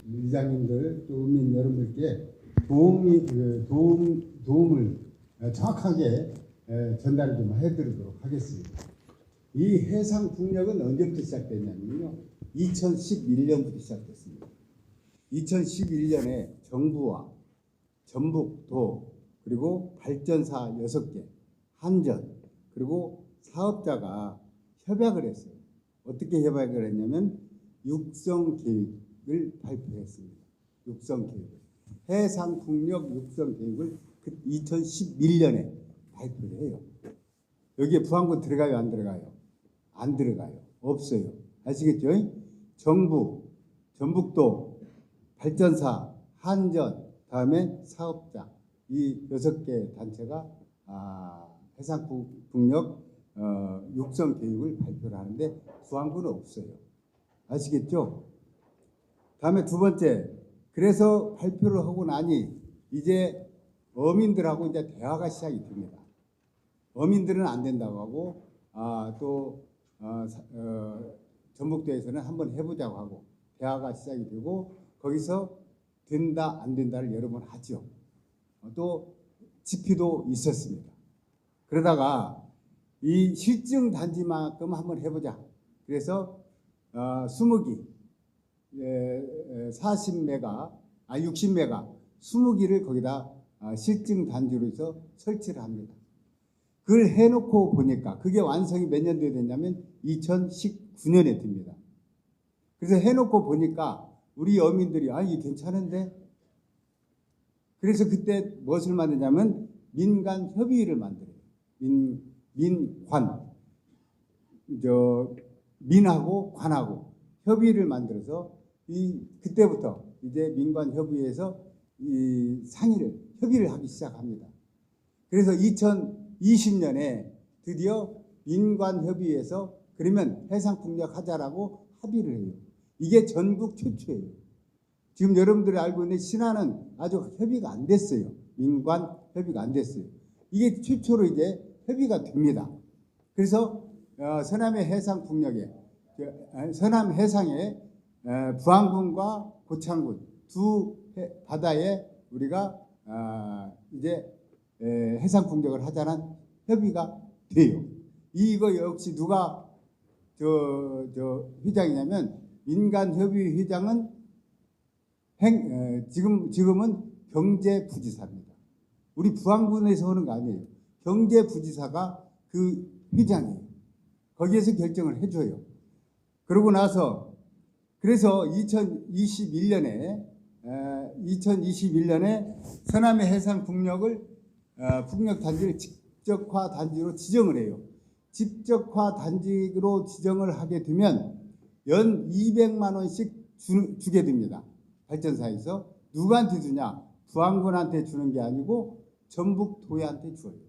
이장님들 또 국민 여러분들께 도움을 정확하게 전달을 좀 해드리도록 하겠습니다. 이 해상풍력은 언제부터 시작됐냐면요, 2011년부터 시작됐습니다. 2011년에 정부와 전북도 그리고 발전사 6개, 한전 그리고 사업자가 협약을 했어요. 어떻게 협약을 했냐면 육성계획을 발표했습니다. 육성계획을. 해상풍력 육성계획을 2011년에 발표를 해요. 여기에 부안군 들어가요? 안 들어가요? 안 들어가요. 없어요. 아시겠죠? 정부, 전북도, 발전사, 한전, 다음에 사업자, 이 6개 단체가 해상풍력 육성계획을 발표를 하는데 부안군은 없어요. 아시겠죠? 다음에 두 번째, 그래서 발표를 하고 나니 이제 어민들하고 이제 대화가 시작이 됩니다. 어민들은 안 된다고 하고 전북도에서는 한번 해보자고 하고 대화가 시작이 되고 거기서 된다 안 된다를 여러 번 하죠. 또 집회도 있었습니다. 그러다가 이 실증 단지만큼 한번 해보자. 그래서 20기 40메가 60메가 20기를 거기다 실증 단지로 해서 설치를 합니다. 그걸 해놓고 보니까 그게 완성이 몇 년도에 됐냐면 2019년에 됩니다. 그래서 해놓고 보니까 우리 어민들이 이게 괜찮은데, 그래서 그때 무엇을 만드냐면 민간 협의회를 만들어요. 민하고 관하고 협의를 만들어서 그때부터 이제 민관 협의회에서 협의를 하기 시작합니다. 그래서 2020년에 드디어 민관 협의회에서 그러면 해상풍력 하자라고 합의를 해요. 이게 전국 최초예요. 지금 여러분들이 알고 있는 신안은 아주 협의가 안 됐어요. 민관 협의가 안 됐어요. 이게 최초로 이제 협의가 됩니다. 그래서 서남해 해상풍력에 서남 해상에 부안군과 고창군 두 바다에 우리가 이제 해상풍력을 하자는 협의가 돼요. 이거 역시 누가 회장이냐면 민간협의 회장은 지금은 경제부지사입니다. 우리 부안군에서 오는 거 아니에요. 경제부지사가 그 회장이에요. 거기에서 결정을 해줘요. 그러고 나서 그래서 2021년에 서남해 해상 풍력 단지를 직접화 단지로 지정을 해요. 직접화 단지로 지정을 하게 되면 연 200만 원씩 주게 됩니다. 발전사에서. 누구한테 주냐? 부안군한테 주는 게 아니고 전북도한테 줘요.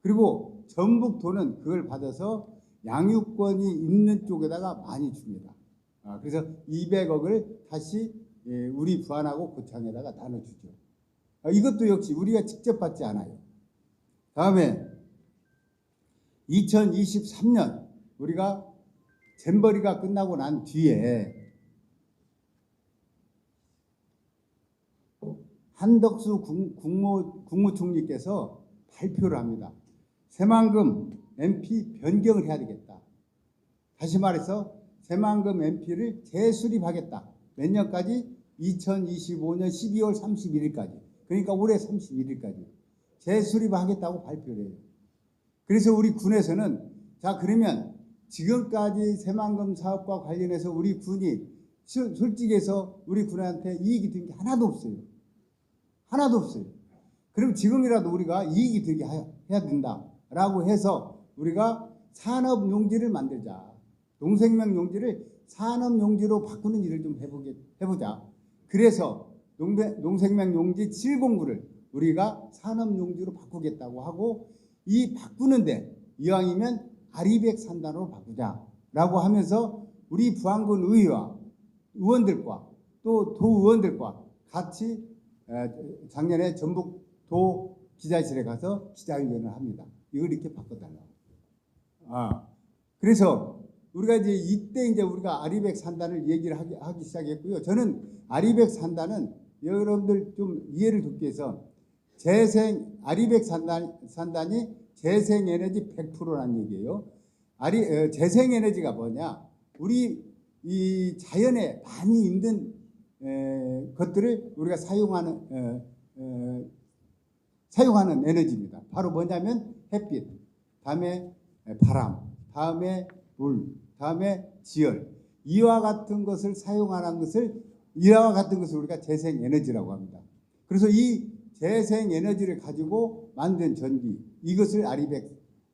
그리고 전북도는 그걸 받아서 양육권이 있는 쪽에다가 많이 줍니다. 그래서 200억을 다시 우리 부안하고 고창에다가 나눠주죠. 이것도 역시 우리가 직접 받지 않아요. 다음에 2023년 우리가 잼버리가 끝나고 난 뒤에 한덕수 국무총리께서 발표를 합니다. 새만금 MP 변경을 해야 되겠다. 다시 말해서 새만금 MP를 재수립하겠다. 몇 년까지? 2025년 12월 31일까지. 그러니까 올해 31일까지 재수립하겠다고 발표를 해요. 그래서 우리 군에서는 자 그러면 지금까지 새만금 사업과 관련해서 우리 군이 솔직히 해서 우리 군한테 이익이 된 게 하나도 없어요. 하나도 없어요. 그럼 지금이라도 우리가 이익이 되게 해야 된다라고 해서 우리가 산업용지를 만들자. 농생명용지를 산업용지로 바꾸는 일을 좀 해보자. 그래서 농생명용지 709를 우리가 산업용지로 바꾸겠다고 하고 이 바꾸는데 이왕이면 아리백 산단으로 바꾸자라고 하면서 우리 부안군 의회와 의원들과 또 도의원들과 같이 작년에 전북도 기자실에 가서 기자회견을 합니다. 이걸 이렇게 바꿔달라고. 그래서 우리가 이제 이때 이제 우리가 아리백 산단을 얘기를 하기 시작했고요. 저는 아리백 산단은 여러분들 좀 이해를 돕기 위해서 아리백 산단이 재생에너지 100%라는 얘기예요. 재생에너지가 뭐냐? 우리 이 자연에 많이 있는 것들을 우리가 사용하는 에너지입니다. 바로 뭐냐면 햇빛, 다음에 바람, 다음에 물, 다음에 지열. 이와 같은 것을 우리가 재생에너지라고 합니다. 그래서 이 재생에너지를 가지고 만든 전기, 이것을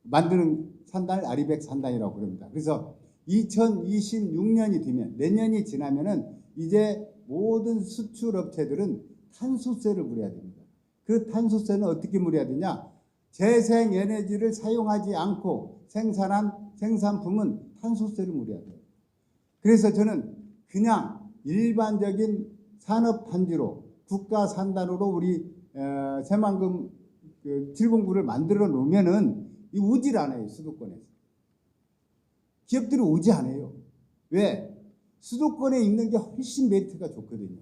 만드는 산단을 아리백 산단이라고 그럽니다. 그래서 2026년이 되면, 내년이 지나면은 이제 모든 수출업체들은 탄소세를 물어야 됩니다. 그 탄소세는 어떻게 물어야 되냐? 재생에너지를 사용하지 않고 생산한 생산품은 탄소세를 물어야 돼요. 그래서 저는 그냥 일반적인 산업단지로, 국가산단으로 우리 새만금 709를 만들어 놓으면은 이 오질 않아요. 수도권에서. 기업들이 오지 않아요. 왜? 수도권에 있는 게 훨씬 메리트가 좋거든요.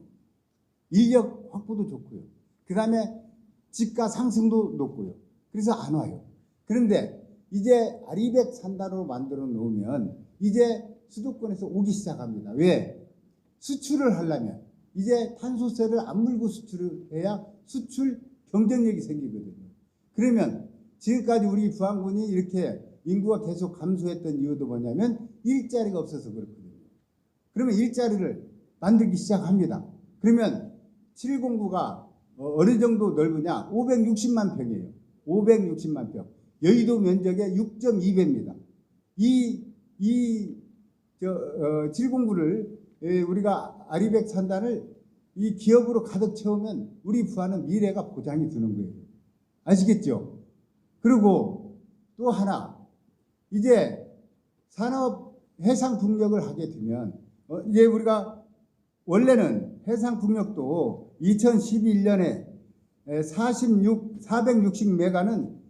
인력 확보도 좋고요. 그 다음에 집가 상승도 높고요. 그래서 안 와요. 그런데 이제 아리백 산단으로 만들어 놓으면 이제 수도권에서 오기 시작합니다. 왜? 수출을 하려면 이제 탄소세를 안 물고 수출을 해야 수출 경쟁력이 생기거든요. 그러면 지금까지 우리 부안군이 이렇게 인구가 계속 감소했던 이유도 뭐냐면 일자리가 없어서 그렇거든요. 그러면 일자리를 만들기 시작합니다. 그러면 709가 어느 정도 넓으냐? 560만 평이에요. 560만 평. 여의도 면적의 6.2배입니다. 709를 우리가 아리백 산단을 이 기업으로 가득 채우면 우리 부안은 미래가 보장이 되는 거예요. 아시겠죠? 그리고 또 하나, 이제 산업 해상풍력을 하게 되면 이제 우리가 원래는 해상풍력도 2011년에 460메가는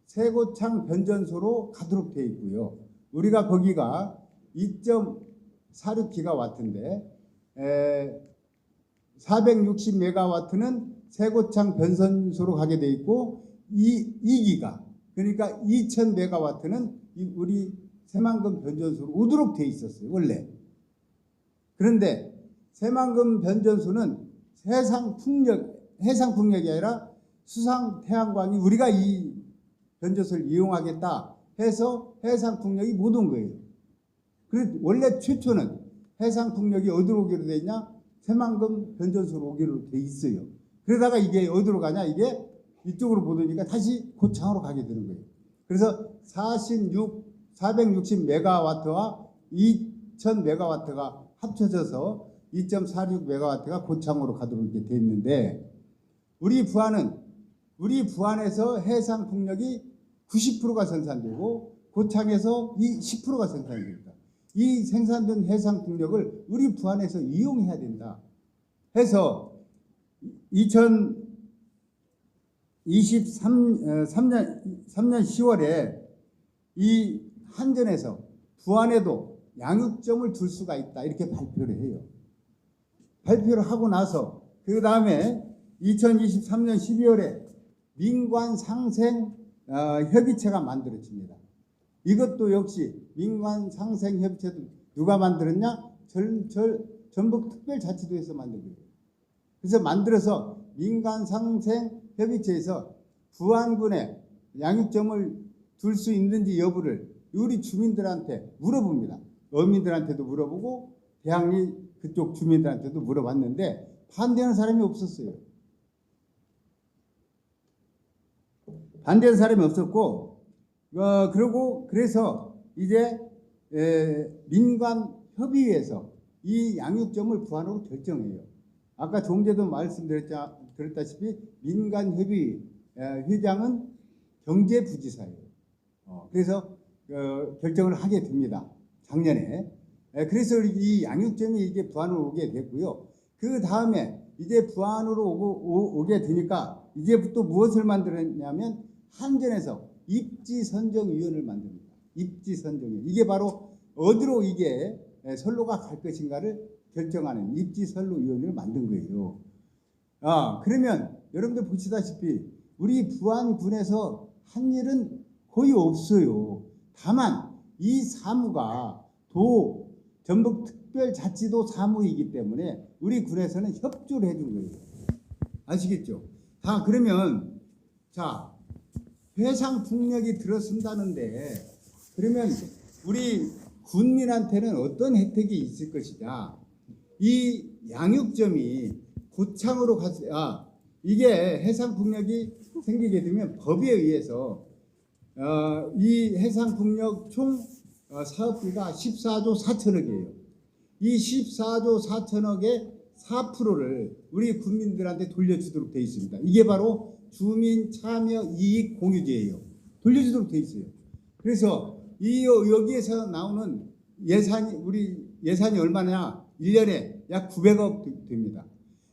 세고창 변전소로 가도록 되어 있고요. 우리가 거기가 2.46기가와트인데 460메가와트는 세고창 변전소로 가게 되어 있고 2기가, 그러니까 2000메가와트는 우리 새만금 변전소로 오도록 되어 있었어요. 원래. 그런데 새만금 변전소는 해상풍력이 아니라 수상태양광이 우리가 이 변전소를 이용하겠다 해서 해상풍력이 못 온 거예요. 그래서 원래 최초는 해상풍력이 어디로 오기로 돼 있냐? 새만금 변전소로 오기로 돼 있어요. 그러다가 이게 어디로 가냐? 이게 이쪽으로 못 오니까 다시 고창으로 가게 되는 거예요. 그래서 460메가와트와 2000메가와트가 합쳐져서 2.46메가와트가 고창으로 가도록 이렇게 돼 있는데, 우리 부안에서 해상 풍력이 90%가 생산되고 고창에서 이 10%가 생산됩니다. 이 생산된 해상 풍력을 우리 부안에서 이용해야 된다 해서 2023년 10월에 이 한전에서 부안에도 양육점을 둘 수가 있다 이렇게 발표를 해요. 발표를 하고 나서 그 다음에 2023년 12월에 민관상생 협의체가 만들어집니다. 이것도 역시 민관상생협의체도 누가 만들었냐? 전북특별자치도에서 만든 거예요. 그래서 만들어서 민관상생협의체에서 부안군에 양육점을 둘 수 있는지 여부를 우리 주민들한테 물어봅니다. 어민들한테도 물어보고 대항리 그쪽 주민들한테도 물어봤는데 반대하는 사람이 없었어요. 반대하는 사람이 없었고, 그래서 이제 민관협의회에서 이 양육점을 부안으로 결정해요. 아까 종제도 말씀드렸다시피 민관협의 회장은 경제부지사예요. 그래서 결정을 하게 됩니다. 작년에. 그래서 이 양육점이 이제 부안으로 오게 됐고요. 그 다음에 이제 부안으로 오게 되니까 이제부터 무엇을 만들었냐면 한전에서 입지선정위원회를 만듭니다. 입지 선정이에요. 이게 바로 어디로 이게 선로가 갈 것인가를 결정하는 입지 선로위원회를 만든 거예요. 그러면 여러분들 보시다시피 우리 부안군에서 한 일은 거의 없어요. 다만 이 사무가 전북특별자치도 사무이기 때문에 우리 군에서는 협조를 해준 거예요. 아시겠죠? 그러면 자, 해상풍력이 들어선다는데 그러면 우리 군민한테는 어떤 혜택이 있을 것이냐? 이 양육점이 고창으로 이게 해상풍력이 생기게 되면 법에 의해서 이 해상풍력 총 사업비가 14조 4천억이에요. 이 14조 4천억의 4%를 우리 국민들한테 돌려주도록 되어 있습니다. 이게 바로 주민 참여 이익 공유제예요. 돌려주도록 되어 있어요. 그래서 여기에서 나오는 우리 예산이 얼마냐? 1년에 약 900억 됩니다.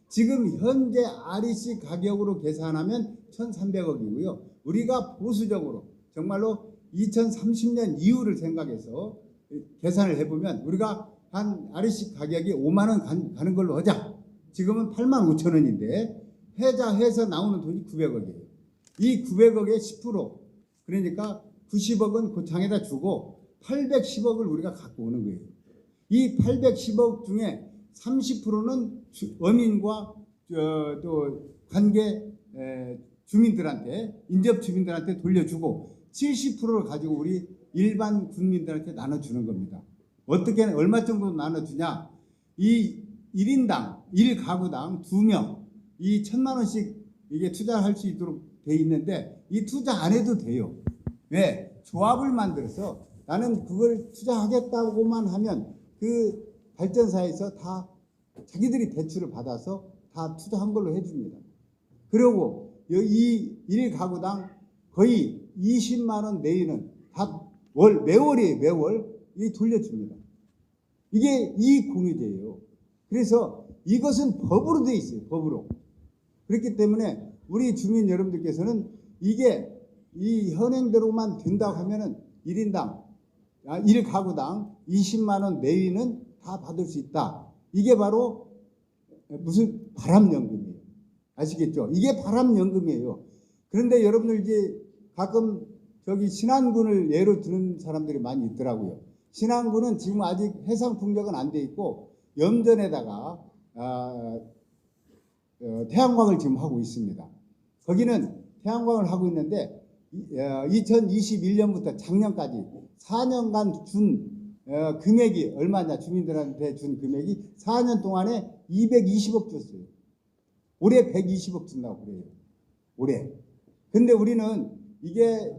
지금 현재 REC 가격으로 계산하면 1,300억이고요. 우리가 보수적으로 정말로 2030년 이후를 생각해서 계산을 해보면 우리가 한 REC 가격이 5만 원 가는 걸로 하자. 지금은 8만 5천 원인데 해서 나오는 돈이 900억이에요. 이 900억의 10% 그러니까 90억은 고창에다 주고 810억을 우리가 갖고 오는 거예요. 이 810억 중에 30%는 어민과 또 관계 주민들한테 인접 주민들한테 돌려주고 70%를 가지고 우리 일반 국민들한테 나눠주는 겁니다. 어떻게 얼마 정도 나눠주냐? 이 1인당 1가구당 2명 이 1,000만 원씩 이게 투자할 수 있도록 돼 있는데 이 투자 안 해도 돼요. 왜? 조합을 만들어서 나는 그걸 투자하겠다고만 하면 그 발전사에서 다 자기들이 대출을 받아서 다 투자한 걸로 해줍니다. 그리고 이 1가구당 거의 20만 원 내외는 다 매월이에요. 매월 이 돌려줍니다. 이게 이익공유제예요. 그래서 이것은 법으로 돼 있어요. 법으로. 그렇기 때문에 우리 주민 여러분들께서는 이게 이 현행대로만 된다고 하면은 1가구당 20만 원 내외는 다 받을 수 있다. 이게 바로 무슨 바람연금이에요. 아시겠죠? 이게 바람연금이에요. 그런데 여러분들 이제 가끔 저기 신안군을 예로 드는 사람들이 많이 있더라고요. 신안군은 지금 아직 해상풍력은 안 돼 있고 염전에다가 태양광을 지금 하고 있습니다. 거기는 태양광을 하고 있는데 2021년부터 작년까지 4년간 준 금액이 얼마냐? 주민들한테 준 금액이 4년 동안에 220억 줬어요. 올해 120억 준다고 그래요. 올해. 근데 우리는 이게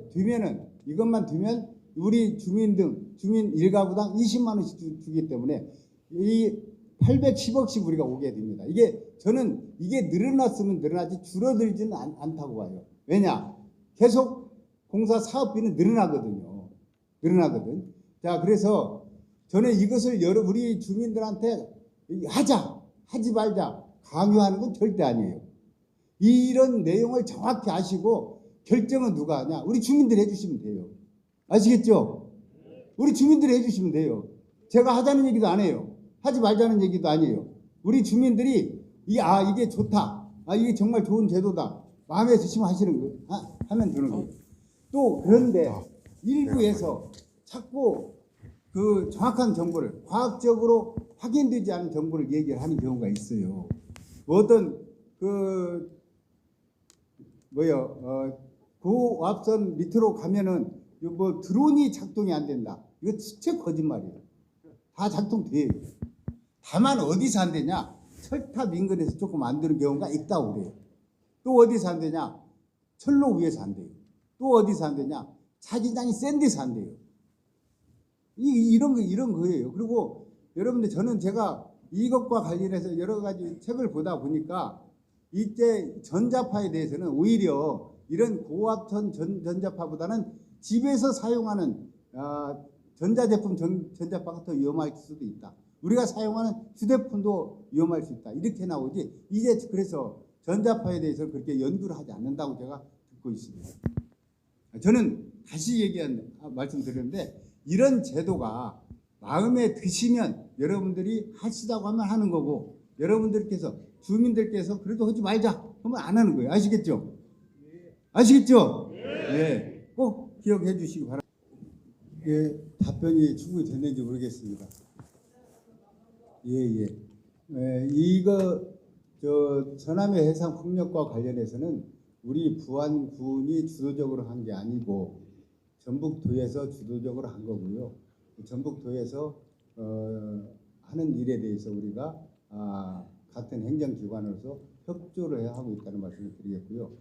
이것만 되면 우리 주민 1가구당 20만 원씩 주기 때문에 이 810억씩 우리가 오게 됩니다. 저는 이게 늘어났으면 늘어나지 줄어들지는 않다고 봐요. 왜냐? 계속 공사 사업비는 늘어나거든요. 자, 그래서 저는 이것을 우리 주민들한테 하지 말자 강요하는 건 절대 아니에요. 이런 내용을 정확히 아시고 결정은 누가 하냐? 우리 주민들이 해주시면 돼요. 아시겠죠? 우리 주민들이 해주시면 돼요. 제가 하자는 얘기도 안 해요. 하지 말자는 얘기도 아니에요. 우리 주민들이 이게 좋다. 이게 정말 좋은 제도다. 마음에 드시면 하시는 거예요. 하면 되는 거예요. 또 그런데 일부에서 자꾸 그 정확한 정보를 과학적으로 확인되지 않은 정보를 얘기를 하는 경우가 있어요. 어떤 고압선 밑으로 가면은 드론이 작동이 안 된다. 이거 진짜 거짓말이에요. 다 작동돼요. 다만 어디서 안 되냐? 철탑 인근에서 조금 안 되는 경우가 있다고 그래요. 또 어디서 안 되냐? 철로 위에서 안 돼요. 또 어디서 안 되냐? 자기장이 센 데서 안 돼요. 이런 거예요. 그리고 여러분들 제가 이것과 관련해서 여러 가지 책을 보다 보니까 이제 전자파에 대해서는 오히려 이런 고압선 전자파보다는 집에서 사용하는 전자제품 전자파가 더 위험할 수도 있다. 우리가 사용하는 휴대폰도 위험할 수 있다. 이렇게 나오지. 이제 그래서 전자파에 대해서 그렇게 연구를 하지 않는다고 제가 듣고 있습니다. 저는 다시 말씀드렸는데 이런 제도가 마음에 드시면 여러분들이 하시다고 하면 하는 거고 여러분들께서 주민들께서 그래도 하지 말자 하면 안 하는 거예요. 아시겠죠? 아시겠죠? 네. 꼭 기억해 주시기 바랍니다. 예, 답변이 충분히 됐는지 모르겠습니다. 예. 이거 전남의 해상 폭력과 관련해서는 우리 부안군이 주도적으로 한 게 아니고 전북도에서 주도적으로 한 거고요. 전북도에서 하는 일에 대해서 우리가 같은 행정기관으로서 협조를 하고 있다는 말씀을 드리겠고요.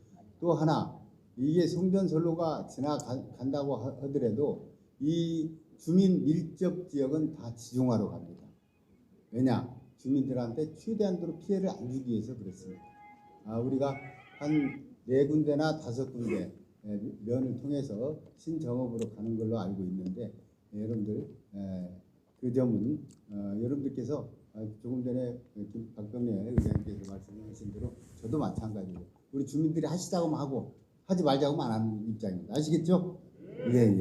또 하나 이게 송전선로가 지나간다고 하더라도 이 주민 밀접 지역은 다 지중화로 갑니다. 왜냐? 주민들한테 최대한도로 피해를 안 주기 위해서 그렇습니다. 우리가 한 4군데나 5군데 면을 통해서 신정업으로 가는 걸로 알고 있는데 여러분들 그 점은 여러분들께서 조금 전에 박병래 의장님께서 말씀하신 대로 저도 마찬가지고 우리 주민들이 하시자고 하고 하지 말자고 안 하는 입장입니다. 아시겠죠? 예.